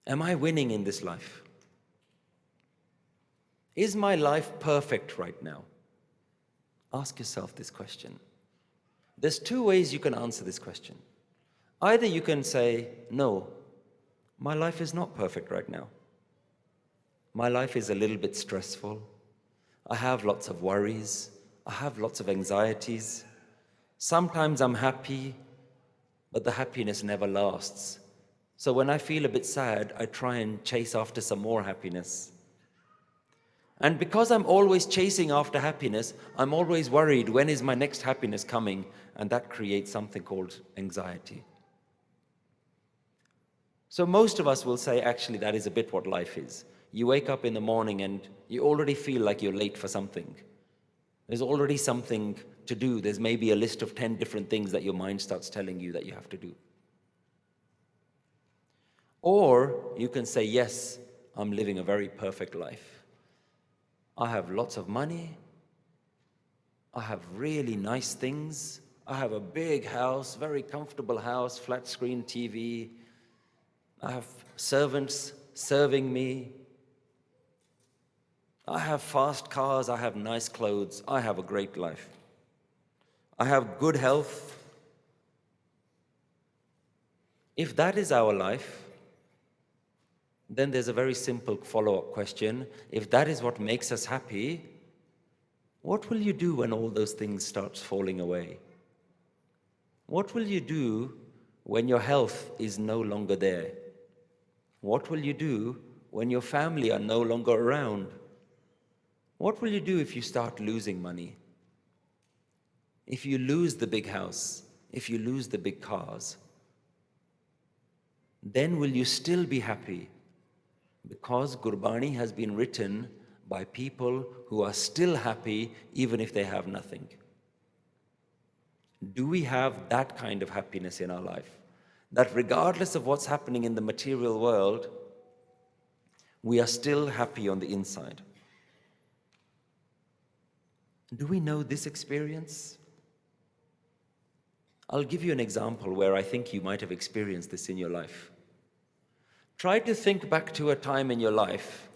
Am I winning in this life? Is my life perfect right now? Ask yourself this question. There's two ways you can answer this question. Either you can say, no, my life is not perfect right now. My life is a little bit stressful. I have lots of worries. I have lots of anxieties. Sometimes I'm happy, but the happiness never lasts. So when I feel a bit sad, I try and chase after some more happiness. And because I'm always chasing after happiness, I'm always worried, when is my next happiness coming? And that creates something called anxiety. So most of us will say, actually, that is a bit what life is. You wake up in the morning and you already feel like you're late for something. There's already something to do. There's maybe a list of 10 different things that your mind starts telling you that you have to do. Or you can say, yes, I'm living a very perfect life. I have lots of money. I have really nice things. I have a big house, very comfortable house, flat screen TV. I have servants serving me. I have fast cars. I have nice clothes. I have a great life. I have good health. If that is our life, then there's a very simple follow-up question. If that is what makes us happy, what will you do when all those things start falling away? What will you do when your health is no longer there? What will you do when your family are no longer around? What will you do if you start losing money? If you lose the big house, if you lose the big cars, then will you still be happy? Because Gurbani has been written by people who are still happy even if they have nothing. Do we have that kind of happiness in our life? That regardless of what's happening in the material world, we are still happy on the inside. Do we know this experience? I'll give you an example where I think you might have experienced this in your life. Try to think back to a time in your life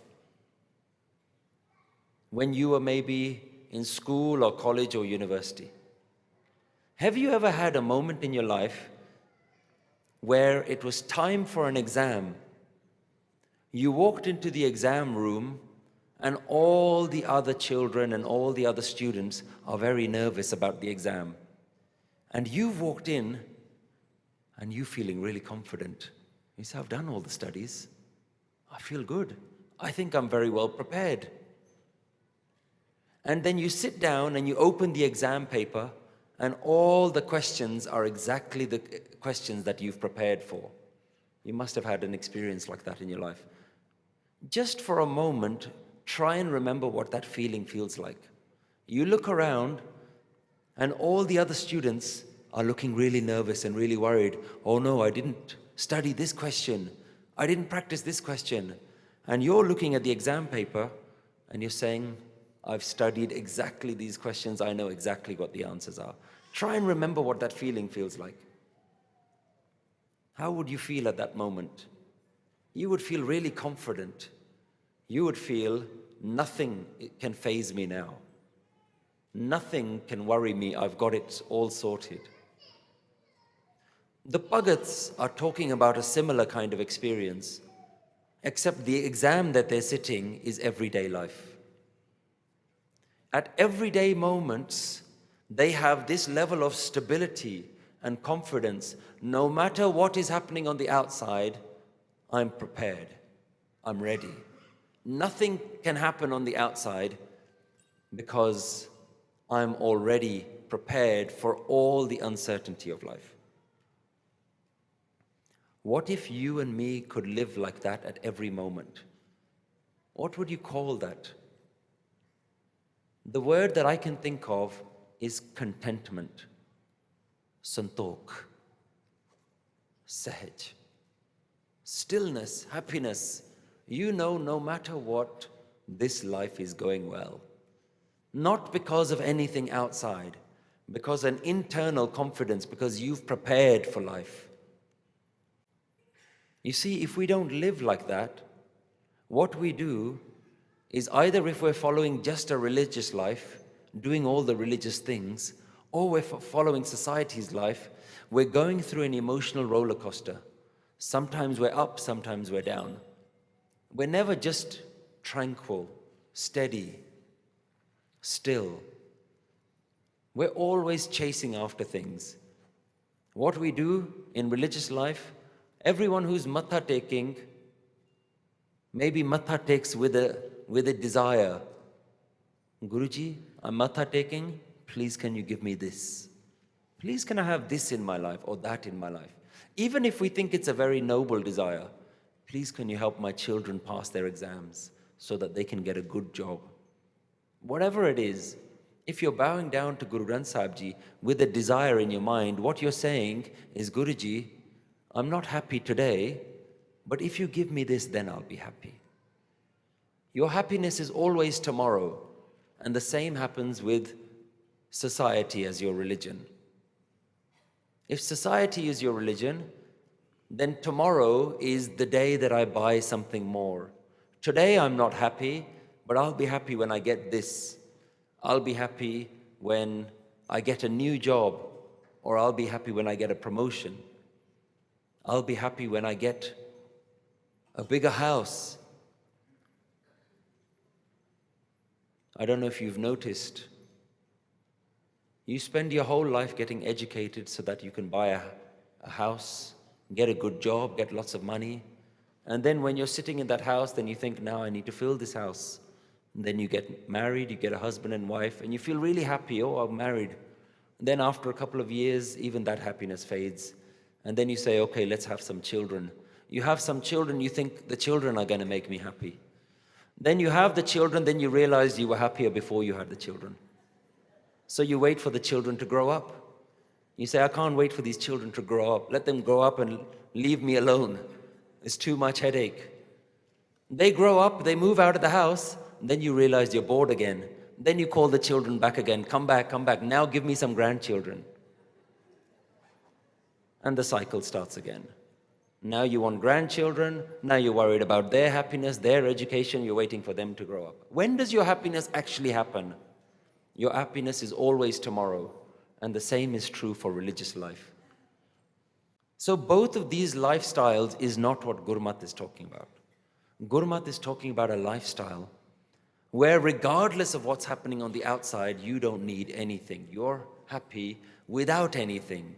when you were maybe in school or college or university. Have you ever had a moment in your life where it was time for an exam? You walked into the exam room and all the other children and all the other students are very nervous about the exam. And you've walked in and you're feeling really confident. You say, I've done all the studies. I feel good. I think I'm very well prepared. And then you sit down and you open the exam paper and all the questions are exactly the questions that you've prepared for. You must have had an experience like that in your life. Just for a moment, try and remember what that feeling feels like. You look around and all the other students are looking really nervous and really worried. Oh no, I didn't study this question. I didn't practice this question. And you're looking at the exam paper and you're saying, I've studied exactly these questions. I know exactly what the answers are. Try and remember what that feeling feels like. How would you feel at that moment? You would feel really confident. You would feel nothing can faze me now. Nothing can worry me. I've got it all sorted. The Bhagats are talking about a similar kind of experience, except the exam that they're sitting is everyday life. At everyday moments, they have this level of stability and confidence. No matter what is happening on the outside, I'm prepared. I'm ready. Nothing can happen on the outside because I'm already prepared for all the uncertainty of life. What if you and me could live like that at every moment? What would you call that? The word that I can think of is contentment, santokh, sahaj, stillness, happiness. You know, no matter what, this life is going well. Not because of anything outside, because an internal confidence, because you've prepared for life. You see, if we don't live like that, what we do is either if we're following just a religious life, doing all the religious things, or we're following society's life, we're going through an emotional roller coaster. Sometimes we're up, sometimes we're down. We're never just tranquil, steady, still. We're always chasing after things. What we do in religious life, everyone who's matha taking, maybe matha takes with a desire. Guruji, I'm matha taking, please can you give me this? Please can I have this in my life or that in my life? Even if we think it's a very noble desire, please can you help my children pass their exams so that they can get a good job? Whatever it is, if you're bowing down to Guru Granth Sahib Ji with a desire in your mind, what you're saying is, Guruji, I'm not happy today, but if you give me this, then I'll be happy. Your happiness is always tomorrow. And the same happens with society as your religion. If society is your religion, then tomorrow is the day that I buy something more. Today I'm not happy, but I'll be happy when I get this. I'll be happy when I get a new job, or I'll be happy when I get a promotion. I'll be happy when I get a bigger house. I don't know if you've noticed, you spend your whole life getting educated so that you can buy a house, get a good job, get lots of money. And then when you're sitting in that house, then you think, now I need to fill this house. And then you get married, you get a husband and wife, and you feel really happy, oh, I'm married. And then after a couple of years, even that happiness fades. And then you say, okay, let's have some children. You have some children, you think the children are going to make me happy. Then you have the children, then you realize you were happier before you had the children. So you wait for the children to grow up. You say, I can't wait for these children to grow up. Let them grow up and leave me alone. It's too much headache. They grow up, they move out of the house, and then you realize you're bored again. Then you call the children back again, come back, now give me some grandchildren. And the cycle starts again. Now you want grandchildren, now you're worried about their happiness, their education, you're waiting for them to grow up. When does your happiness actually happen? Your happiness is always tomorrow, and the same is true for religious life. So both of these lifestyles is not what Gurmat is talking about. Gurmat is talking about a lifestyle where regardless of what's happening on the outside, you don't need anything. You're happy without anything.